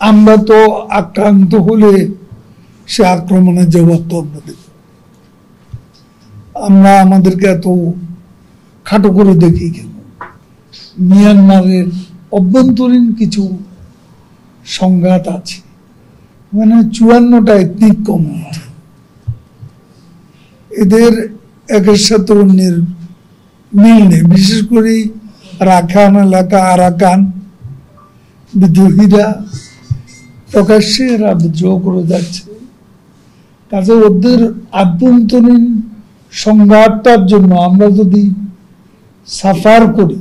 আমরা তো আক্রান্ত হলে সে আক্রমণের জবাব তো আমরা দেব। আমরা আমাদেরকে এত খাটো করে দেখি কেন? মিয়ানমারের অভ্যন্তরীণ কিছু সংঘাত আছে, মানে 54টা এথনিক কমিউনিটি, এদের একের সাথে অন্যের মিল নেই। বিশেষ করে রাখান এলাকা, আরাকান বিদ্রোহীরা প্রকাশ্যে এরা বিদ্রোহ করে যাচ্ছে। কাজে ওদের আভ্যন্তরীণ সংঘাতটার জন্য আমরা যদি সাফার করি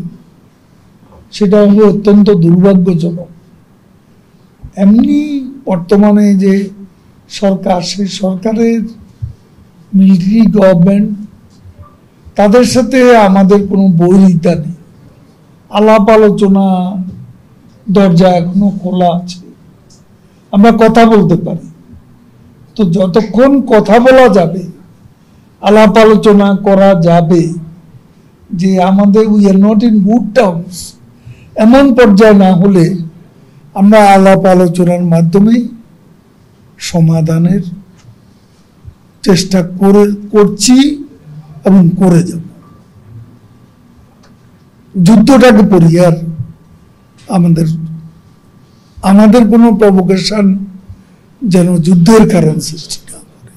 সেটা হলো অত্যন্ত দুর্ভাগ্যজনক। এমনি বর্তমানে যে সরকার, সেই সরকারের মিলিটারি গভর্নমেন্ট, তাদের সাথে আমাদের কোনো বৈরিতা নেই। আলাপ আলোচনা দরজা এখনো খোলা আছে, আমরা কথা বলতে পারি। তো যতক্ষণ কথা বলা যাবে, আলাপ আলোচনা করা যাবে, যে আমাদের we are not in good terms এমন পর্যায়ে না হলে আমরা আলাপ আলোচনার মাধ্যমে সমাধানের চেষ্টা করছি এবং করে যাব। যুদ্ধটাকে পড়ি আর আমাদের কোনো প্রভোকেশন যেন যুদ্ধের কারণ সৃষ্টি না করে।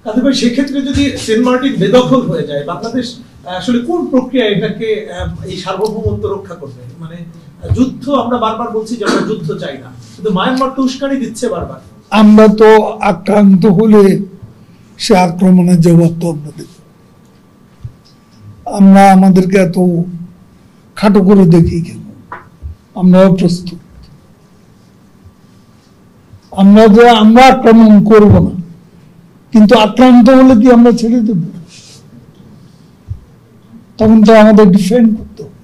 কাদের ভাই, সেক্ষেত্রে যদি সেন্ট মার্টিন বেদখল হয়ে যায়, বাংলাদেশ আসলে কোন প্রক্রিয়া এটাকে এই সার্বভৌমত্ব রক্ষা করবে? মানে যুদ্ধ আমরা বারবার বলছি যে আমরা যুদ্ধ চাই না, কিন্তু মায়ানমার তো উস্কানি দিচ্ছে বারবার। আমরা তো আক্রান্ত হলে সে আক্রমণের জবাব তো আমরা দেব। আমরা আমাদেরকে এত খাটো করে দেখি কেন? আমরাও প্রস্তুত। আমরা আক্রমণ করব না, কিন্তু আক্রান্ত হলে কি আমরা ছেড়ে দেব? তখন তো আমাদের ডিফেন্ড করতে হবে।